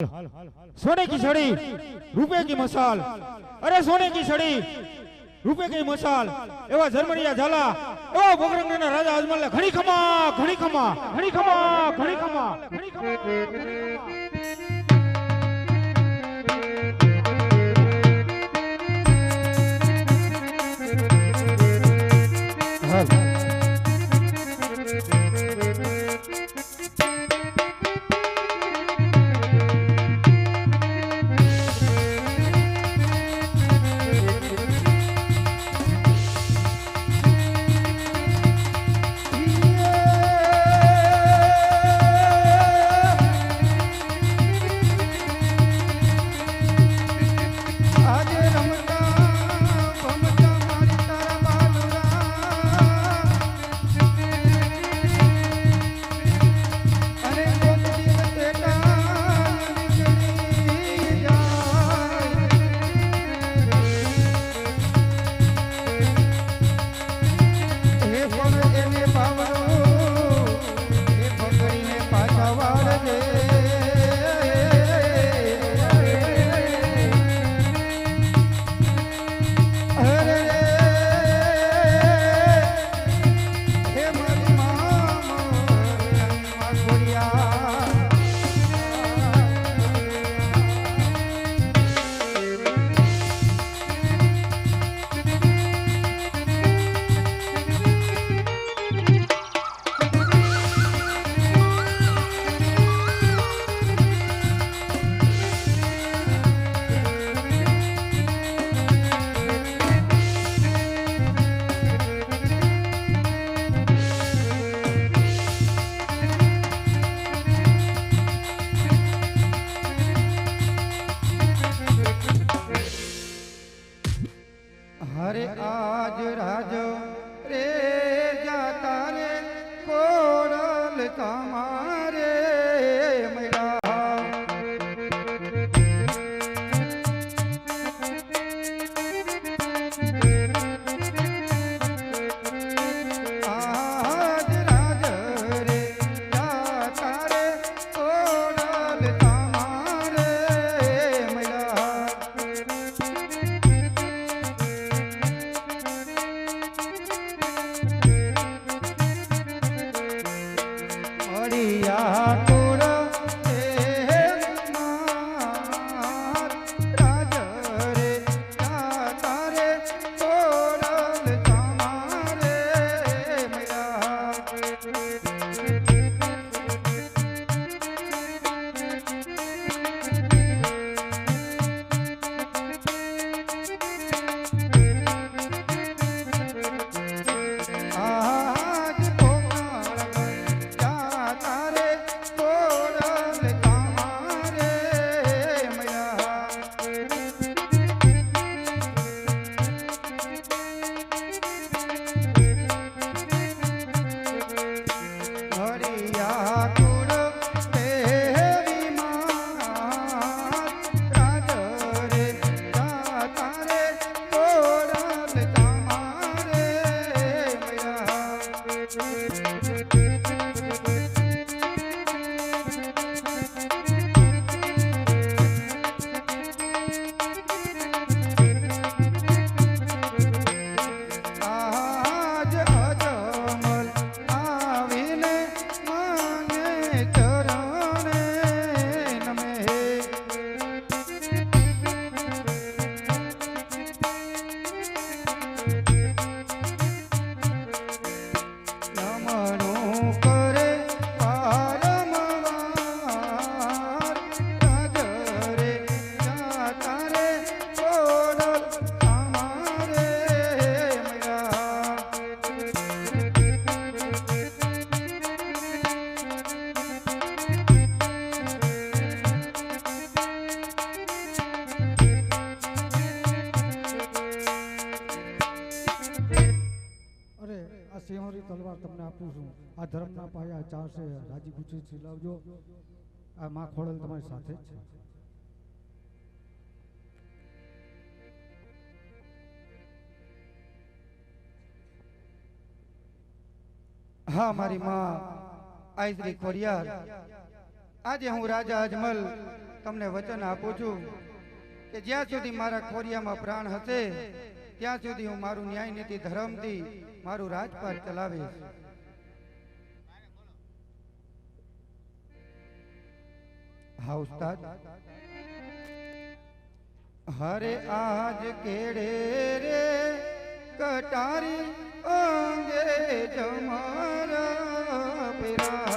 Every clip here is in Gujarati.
सोने की छड़ी रुपए की मसाल, अरे सोने की छड़ी रुपए की मसाल एवं जर्मनिया झाला एवं बोगरंगना राजा अजमल ने घड़ी खमा घड़ी खमा घड़ी खमा घड़ी खमा घड़ी खमा। हरे आज राज रे जाता रे कोरल तमारे मेरा आज राज रे जाता रे कोरल तमारे मेरा सिंहोरी तलवार तमने आपू छूं आ धर्मना पाया चाहશે રાજી ખુશીથી લાવજો આ માં ખોડલ તમારી સાથે જ છે। हाँ मारी माँ आयश्री खोरियार आज हूँ राजा अजमल તમને વચન આપું છું કે જ્યાં સુધી મારા ખોરિયામાં પ્રાણ હશે ત્યાં સુધી હું મારું ન્યાય નીતિ ધર્મથી મારું રાજપાટ ચલાવીશ. હા ઉસ્તાદ. હરે આજ કેડે રે કટારી અંગે જમારા પેરા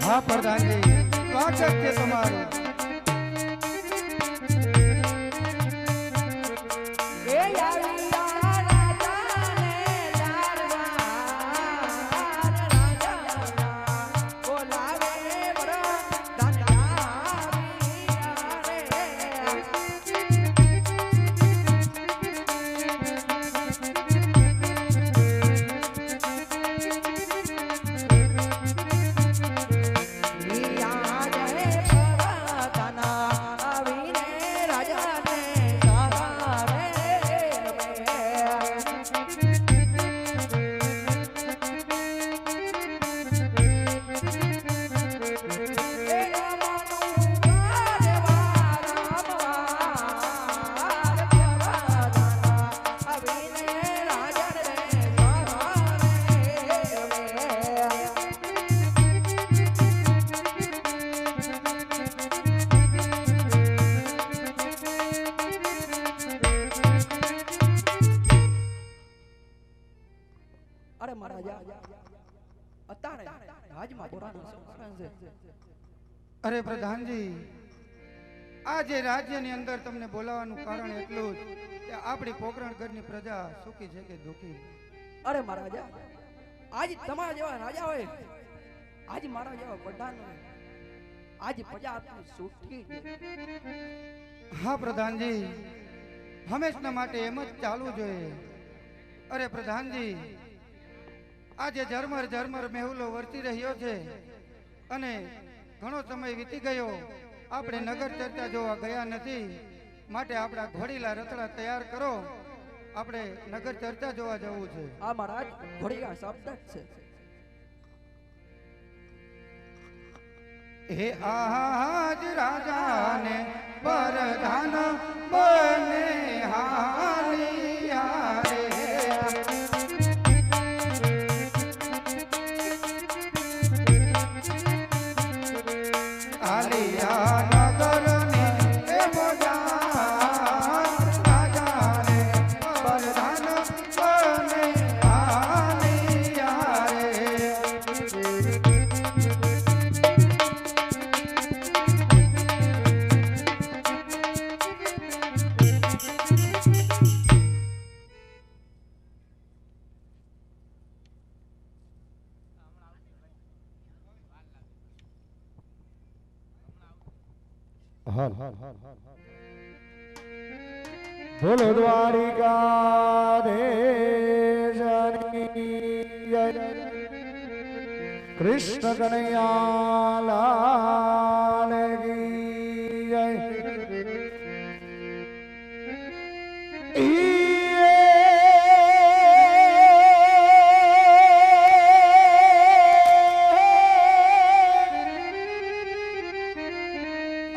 હા પ્રધાનજી, સ્વાગત છે તમારું. રાજમાં બોરાનો શું કારણ છે? અરે પ્રધાનજી, આજે રાજ્યની અંદર તમને બોલાવવાનું કારણ એટલું જ કે આપણી પોકરણગઢની પ્રજા સુખી છે કે દુખી. અરે મહારાજા, આજ તમારા જેવા રાજા હોય, આજ મારા જેવા પ્રધાન હોય, આજ પ્રજા આટલી સુખી છે. હા પ્રધાનજી, હંમેશના માટે એમ જ ચાલવું જોઈએ. અરે પ્રધાનજી, આજે ઝરમર ઝરમર મેહુલો વરસી રહ્યો છે અને ઘણો સમય વીતી ગયો, આપણે નગર ચર્ચા જોવા ગયા નથી. માટે આપણા ઘોડીલા રથડા તૈયાર કરો, આપણે નગર ચર્ચા જોવા જવું છે. આ મહારાજ ઘોડીલા શબ્દ જ છે. હે આજ રાજાને પરધાન બને હાલિયા રે. હાલિયા નગરને એ મોજા રાજાને પરધાન બને હાલિયા રે. બોલો દ્વારિકાધીશની જય. કૃષ્ણ કનૈયા લાલ કી જય.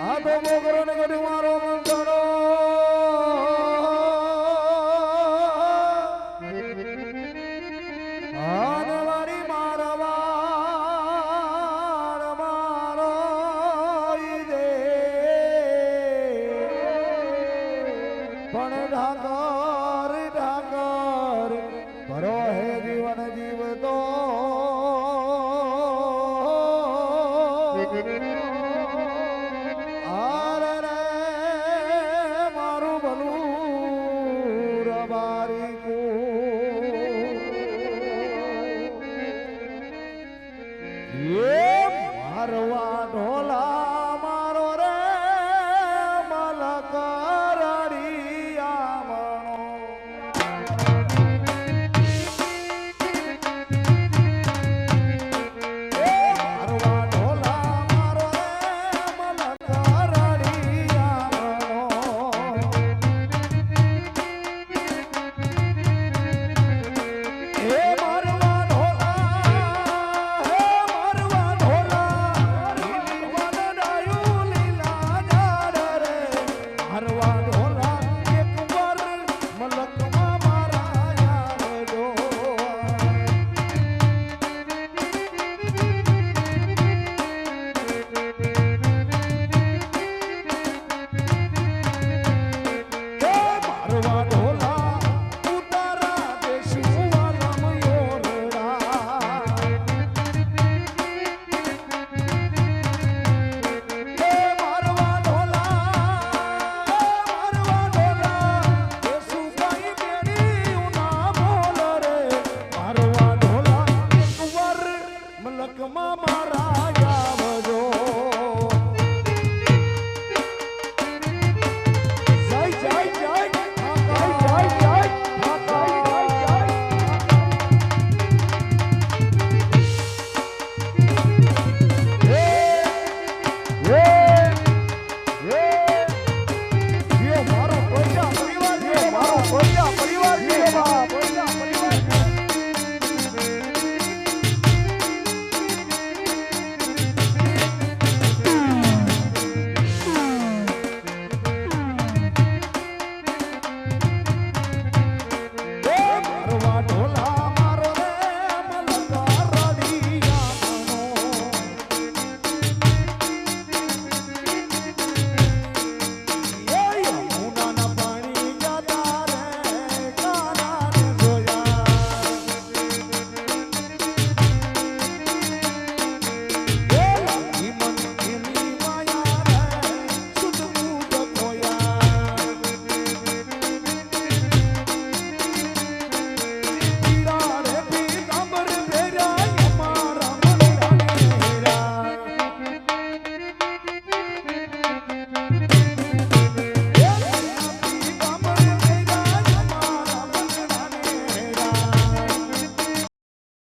આ તો મોગરો ને ગઢ મારો મંતરો આનવારી મારવાડ મારો દે પણ ઢાકર ઢાકર ભરો હે જીવન જીવતો મારવા ઢોલા મારો રે મલકરડિયા મણો. મારવા ઢોલા મારો રે મલકરડિયા મણો. હે મારવા મલકમાં મારા આવજો.